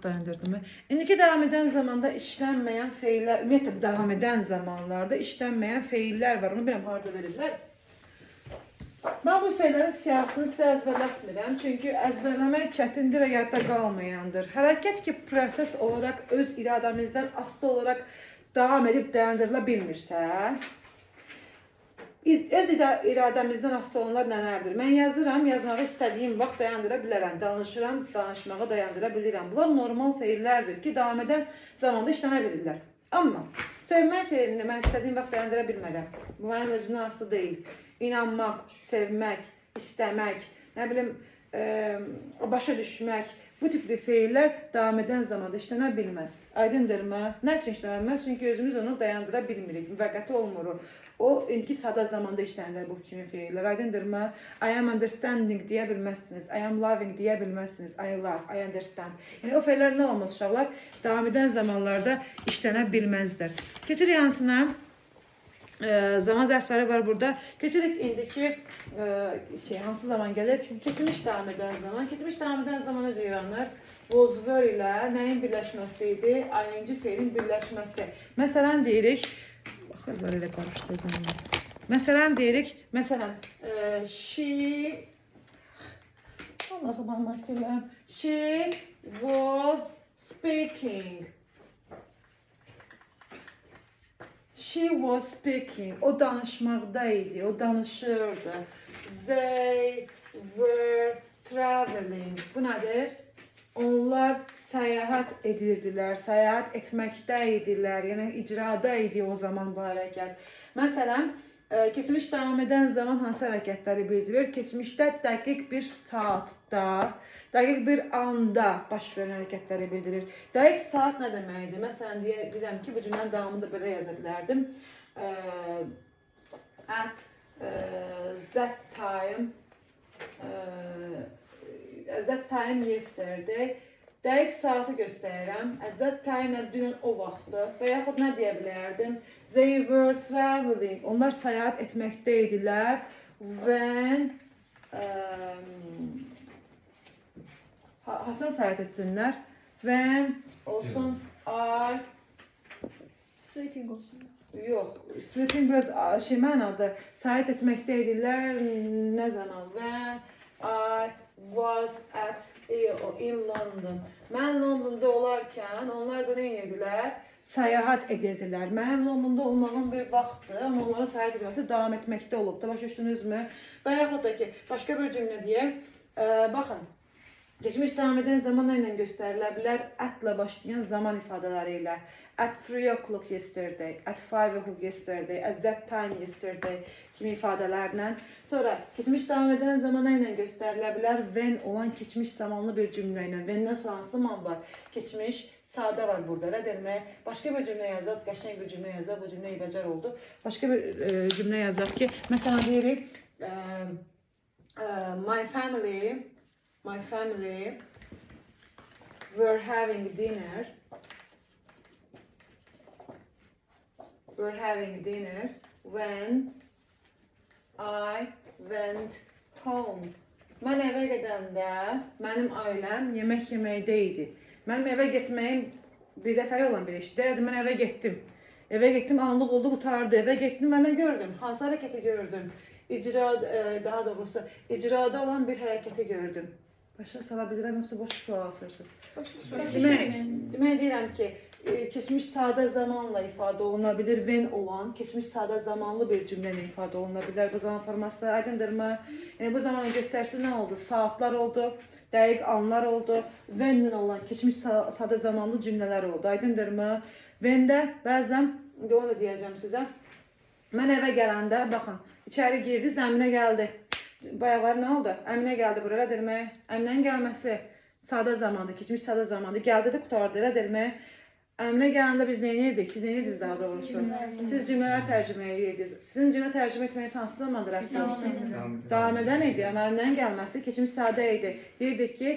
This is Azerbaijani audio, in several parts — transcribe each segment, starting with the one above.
dayandırdım. İndiki devam eden zamanda işlenmeyen feiller, ümumiyyətlə devam eden zamanlarda işlenmeyen feiller var. Onu biləm harda verirlər. Ben bu feillerin siyahısını sizə əzbərlətmirəm. Çünki əzbərləmək çətindir və yadda qalmayandır. Hərəkət ki, proses olarak öz iradəmizdən asılı olarak devam edib dayandırıla bilmirsə, öz iradəmizdən asılı olanlar nələrdir? Mən yazıram, yazmağı istədiyim vaxt dayandıra bilərəm. Danışıram, danışmağı dayandıra bilirəm. Bunlar normal feillərdir ki, devam edən zamanda işlənə bilirlər. Amma sevmək feilini mən istədiyim vaxt dayandıra bilmərəm. Bu mənim özümdən asılı deyil. İnanmaq, sevmək, istəmək, nə bilim, başa düşmək, bu tipli feiller devam eden zamanda işlənə bilməz. Aydındırmı? Nə üçün işlənə bilməz? Çünki özümüz onu dayandıra bilmirik. Müvəqqəti olmur. O indiki sadə zamanda işlənir bu kimi feiller. Aydındırmı? I am understanding deyə bilməzsiniz. I am loving deyə bilməzsiniz. I love, I understand. Yəni o feiller nə olmaz uşaqlar? Devam eden zamanlarda işlənə bilməzdir. Keçirik hansına? Zaman zərfləri var burada. Keçirik indiki hansı zaman gəlir? Çünki keçmiş devam eden zaman. Keçmiş devam eden zaman necə yaranır? Was were ilə nəyin birləşməsi idi? ING feilin birləşməsi. Məsələn deyirik, baxırlar elə qarışdırdım. Məsələn deyirik, məsələn, she, Allah'ım anlatırlar. She was speaking. She was speaking. O danışmaqdaydı, o danışırdı. They were traveling. Bu nədir? Onlar səyahat edirdilər, səyahat etməkdəydilər. Yəni icrada idi o zaman bu hərəkət. Məsələn, keçmiş devam eden zaman hansı hərəkətləri bildirir? Keçmişdə dəqiq bir saatda, dəqiq bir anda baş verən hərəkətləri bildirir. Dəqiq saat nə deməkdir? Məsələn, deyirəm ki, bu cümlənin davamını da belə yaza bilərdim. At that time yesterday. Dəqiq saatı göstərirəm. At that time dünən o vaxtı. Və yaxud nə deyə bilərdim? They were traveling. Onlar səyahat etməkdəydilər. When haçan səyahat etsinlər? When olsun I Sleeping olsun. Yox, sleeping biraz mənadır. Səyahat etməkdəydilər. Nə zaman? When I was in London. Mən Londonda olarkən onlar da nə edirdilər? Səyahat edirdilər. Mənim Londonda olmağım bir vaxtdır, amma onların səyahat etməsi davam etməkdə olub. Da başa düşdünüzmü? Və yaxud da ki, başqa bir cümlə deyək. Baxın, geçmiş devam eden zaman ilə göstərilə bilər, atla başlayan zaman ifadələri ilə. At 3 o'clock yesterday, at 5 o'clock yesterday, at that time yesterday kimi ifadələrlə. Sonra keçmiş devam eden zamana ilə göstərilə bilər, when olan keçmiş zamanlı bir cümlə ilə. When'dən sonra hansı zaman var? Keçmiş sadə var burada. Nə demək? Başqa bir cümlə yazaq, qəşəng bir cümlə yazaq, bu cümlə ibəcər oldu. Başqa bir cümlə yazaq ki, məsələn deyirik, my family were having dinner. When I went home. Mən evə gedəndə mənim ailəm yemək yeməkdəydi. Mənim evə getməyim bir dəfəli olan bir işdir. Deyirdim, mən evə getdim. Evə getdim, anlıq oldu, qutardı. Evə getdim, mən nə gördüm? Hansı hərəkəti gördüm? Daha doğrusu, icrada olan bir hərəkəti gördüm. Başa sala bilirəm, yoxsa boş sual asırsınız? Demək deyirəm ki, keçmiş sadə zamanla ifadə oluna bilir, when olan, keçmiş sadə zamanlı bir cümlə ilə ifadə oluna bilər. Bu zaman forması aydındırmı? Yəni bu zamanın göstərisi nə oldu? Saatlar oldu, dəqiq anlar oldu. When-lə olan keçmiş sadə zamanlı cümlələr oldu. Aydındırmı? When-də bəzən, onu da deyəcəm sizə. Mən evə gələndə, baxın, içəri girdi, zəminə gəldi. Bayaqlar nə oldu? Əminə gəldi buraya, elə demək. Əminənin gəlməsi sadə zamandır, keçmiş sadə zamandır. Gəldi də qutardı, elə demək. Əminə gələndə biz nə edirdik? Siz nə edirdiniz daha doğrusu? Siz cümlələr tərcümə edirdiniz. Sizin cümlə tərcümə etməyi hansı zamandır əslində? Davam edən idi, amma əminənin gəlməsi keçmiş sadə idi. Deyirdik ki,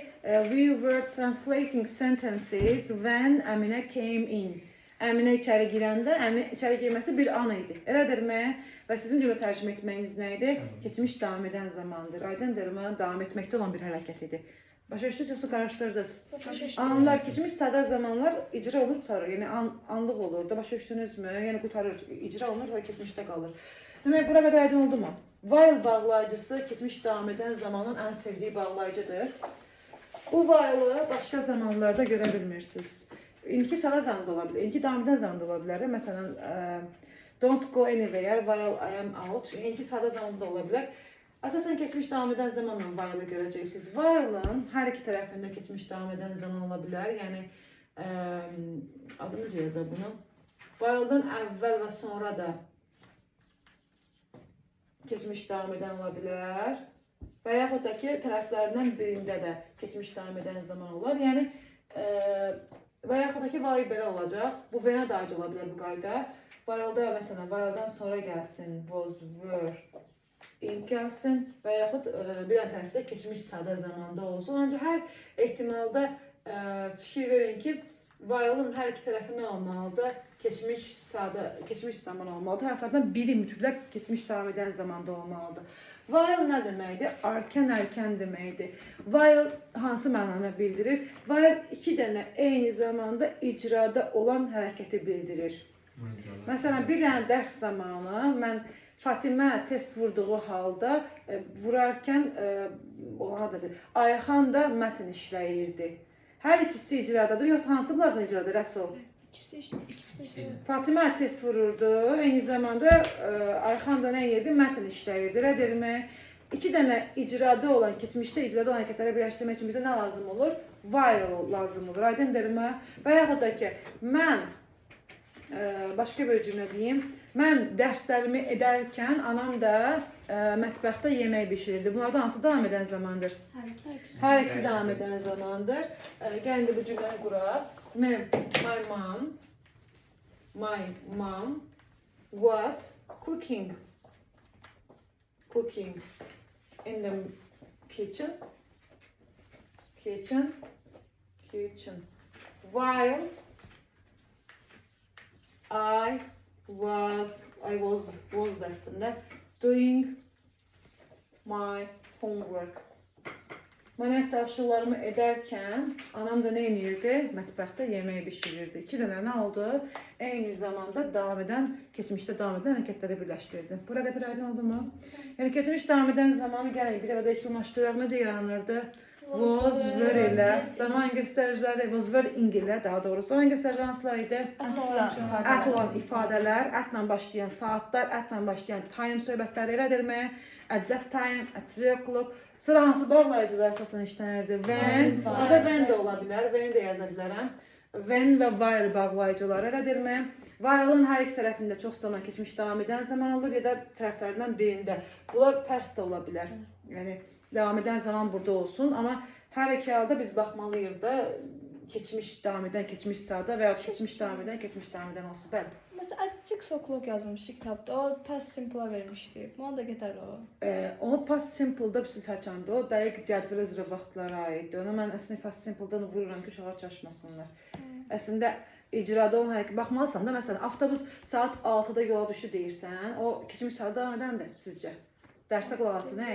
we were translating sentences when Əminə came in. Əminə içəri girəndə, Əminə içəri girməsi bir an idi. Elədirmi? Və sizin cümlə tərcümə etməyiniz nə idi? Keçmiş davam edən zamandır. Aydındırmı? Davam etməkdə olan bir hərəkət idi. Başa düşdünüz yoxsa qarışdırdınız? Başa düşdüm. Anlar keçmiş sadə zamanlar icra olunur, tutarır. Yəni anlıq olur da, başa düşdünüzmü? Yəni qutarır, icra olunur və keçmişdə qalır. Demək, bura qədər aydın oldu mu? While bağlayıcısı keçmiş davam edən zamanın ən sevdiyi bağlayıcıdır. Bu while'ı başqa zamanlarda görə bilmirsiniz. İlki sadə zamanda ola bilər, ilki davam edən zamanda ola bilər. Məsələn, don't go anywhere while I am out. İlki sadə zamanda ola bilər. Əsasən keçmiş davam edən zamanla while'ı görəcəksiniz. While'ın hər iki tərəfində keçmiş davam edən zaman ola bilər. Yəni, adı necə yazar bunu? While'dan əvvəl və sonra da keçmiş davam edən ola bilər. Və yaxud da ki, tərəflərindən birində də keçmiş davam edən zaman olar. Yəni, və yaxud da ki, while belə olacaq. Bu venə də aid ola bilər bu qayda. While'da, məsələn, while'dan sonra gəlsin, was, were, in gəlsin və yaxud bir dənə tərəfdə keçmiş sadə zamanda olsun. Ancaq hər ehtimalda fikir verin ki, while'ın hər iki tərəfi nə olmalıdır? Keçmiş zaman olmalıdır. Tərəflərdən biri mütləq keçmiş davam edən zamanda olmalıdır. While nə deməkdir? Erkən deməkdir. While hansı mənanı bildirir? While iki dənə eyni zamanda icrada olan hərəkəti bildirir. Məsələn, bir dənə dərs zamanı mən Fatimə test vurduğu halda vurarkən Ayxan da mətn işləyirdi. Hər ikisi icradadır, yoxsa hansı bunlardan icradır, Rəsul? İkisi. Fatimə test vururdu, eyni zamanda Ayxan da nə edirdi? Mətn işləyirdi. Rədirmi? İki dənə icrada olan, keçmişdə icrada olan hərəkətləri birləşdirmək üçün bizə nə lazım olur? While lazım olur. Aydındırmı? Və yaxud da ki, mən başqa bir cümlə deyim. Mən dərslərimi edərkən anam da mətbəxdə yemək bişirirdi. Bunlardan hansı davam edən zamandır? Hər ikisi davam edən zamandır. Gəlin də bu cümləni quraq. My mom was cooking in the kitchen while I was dərsində doing my homework. Mən ev tapşırıqlarımı edərkən anam da nə edirdi? Mətbəxdə yemək bişirirdi. İki dənə nə oldu? Eyni zamanda keçmişdə davam edən hərəkətləri birləşdirdi. Bura qədər aydın oldu mu? Yəni keçmiş davam edən zamanı gəlin bir dəfə də yekunlaşdıraq necə yaranırdı? Was, were ilə, zaman göstəriciləri, was, were ing ilə, daha doğrusu zaman göstəriciləri hansılar idi? Ət olan ifadələr, ətlə başlayan saatlar, ətlə başlayan time söhbətləri elədirmi? At that time, at 3 o'clock. Sıra hansı bağlayıcılar əsasən işlənirdi? When, burada when də ola bilər, when də yaza bilərəm. When və while bağlayıcıları elədirmi? While'ın hər iki tərəfində çox zaman keçmiş davam edən zaman olur, ya da tərəflərindən birində. Bunlar tərs də ola bilər. Yəni, davam edən zaman burada olsun, amma hər iki halda biz baxmalıyıq da keçmiş davam edən, keçmiş sadə və ya keçmiş davam edən olsun. Bəli. Mesela at 6 o'clock yazmışdı kitabda. O past simple'a vermişdi. Buna da gedər o. Onu past simple'da siz açanda o dəqiq cədvəl üzrə vaxtlara aiddir. Onu mən əslində past simple'dan vururam ki, uşaqlar çaşmasınlar. Əslində icrada olan hərəkət baxmalısan da, məsələn, avtobus saat 6-da yola düşdü deyirsən, o keçmiş saat davam edəndir sizcə? Dərsə qulaq asın, nə?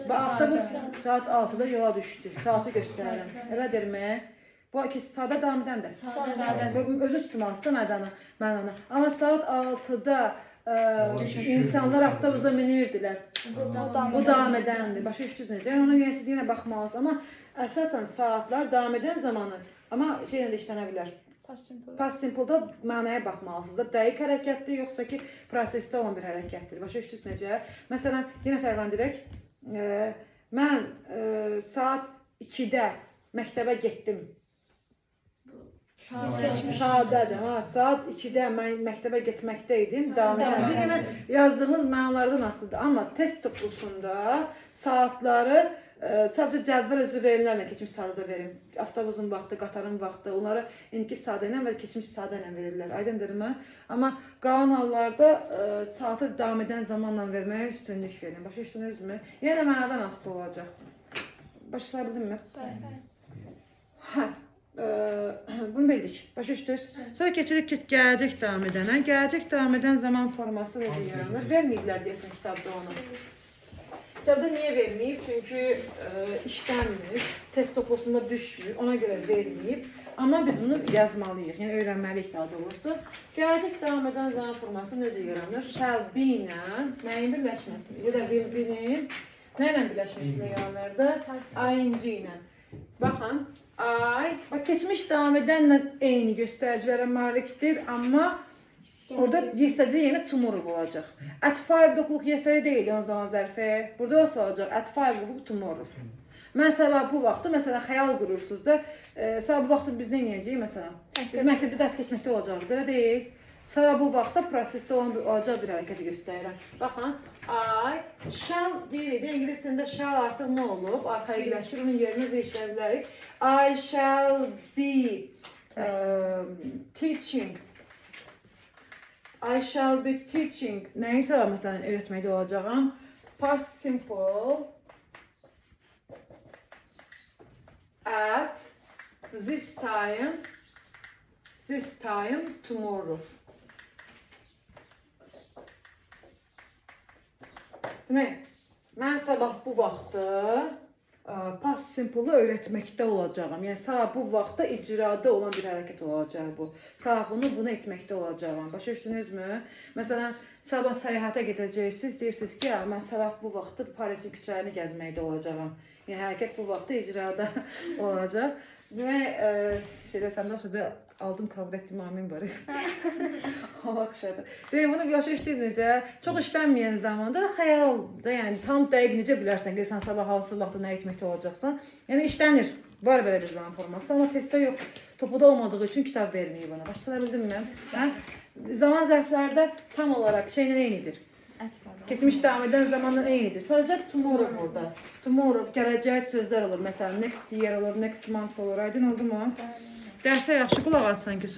Avtobus saat 6-da yola düşdü. Saatı göstərirəm. Elədirmi? Bu sadə davam edəndir. Özü tutmalısın mənanı. Amma saat 6-da insanlar avtobusa minirdilər. Bu davam edəndir. Başa düşdünüz necə? Ona görə siz yenə baxmalısınız. Amma əsasən saatlar davam edən zamanı. Amma şeylə də işlənə bilər. Past simple'da mənaya baxmalısınız da. Dəqiq hərəkətdir, yoxsa ki, prosesdə olan bir hərəkətdir. Başa düşdünüz necə? Məsələn, yenə fərqləndirək. Mən saat 2-də məktəbə getdim. Sadədir. Saat 2-də mən məktəbə getməkdə idim. Davam edən. Yenə yazdığınız mənalardan asılıdır. Amma test toplusunda saatları sadəcə cədvəl özü verilənlə keçmiş sadə verim. Avtobusun vaxtı, qatarın vaxtı, onları indiki sadə ilə və keçmiş sadə ilə verirlər. Aydındırmı? Amma qalan hallarda saatı davam edən zamanla verməyə üstünlük verin. Başa düşdünüzmü? Yenə mənadan asılı olacaq. Başlaya bildinmi? Hə. Bunu bildik. Başa düşdünüz? Sonra keçirik gələcək davam edənə. Gələcək davam edən zaman forması necə yaranır? Verməyiblər deyəsən kitabda onu. Kitabda niyə verməyib? Çünki işlənmir, test toposunda düşmür, ona görə verməyib. Amma biz bunu yazmalıyıq, yəni öyrənməliyik daha doğrusu. Gələcək davam edən zaman forması necə yaranır? Shall be ilə nəyin birləşməsi? Ya da will be-nin nə ilə birləşməsində yaranırdı? ING ilə. Baxın, bax keçmiş davam edənlə eyni göstəricilərə malikdir, amma orada yesterday yenə tomorrow olacaq. At 5 o'clock yesterday deyil yan zaman zərfi. Burada olsa olacaq at 5 o'clock tomorrow. Mən sabah bu vaxtı məsələn xəyal qurursunuz da, sabah bu vaxtı biz nə edəcəyik məsələn? Biz məktəbdə dərs keçməkdə olacağıq, elə deyil. Sabah bu vaxtda prosesdə olacaq bir hərəkəti göstərirəm. Baxın, I shall deyirik. İngiliscədə shall artıq nə olub? Arxaya birləşir, onun yerinə dəyişdirə bilərik. I shall be teaching. I shall be teaching. Nəyisə var məsələn öyrətməkdə olacağam. Past simple at this time tomorrow. Demək, mən sabah bu vaxtı past simple-ı öyrətməkdə olacağam. Yəni sabah bu vaxtda icrada olan bir hərəkət olacaq bu. Sabah bunu etməkdə olacağam. Başa düşdünüzmü? Məsələn, sabah səyahətə gedəcəksiniz, deyirsiniz ki, mən sabah bu vaxtda Parisin küçələrini gəzməkdə olacağam. Yəni hərəkət bu vaxtda icrada olacaq. Demək, şeydə aldım, kabul etdim, amin var. Allah xışadır. Deyim, bunu başa düşdünüz necə? Çox işlənməyən zamanda xəyalda, yəni tam dəqiq necə bilərsən ki, sən sabah hansı vaxtda nə etməkdə olacaqsan. Yəni işlənir, var belə bir zaman forması, amma testdə yox. Topuda olmadığı üçün kitab verməyib bana. Başa bildim mən. Zaman zərflərdə tam olaraq şeylə eynidir. Keçmiş davam edən zamanla eynidir. Sadəcə tomorrow burada. Tomorrow, gələcək sözlər olur. Məsələn, next year olur, next month olur. Aydın oldu mu? Dərsə yaxşı qulaq alsan ki,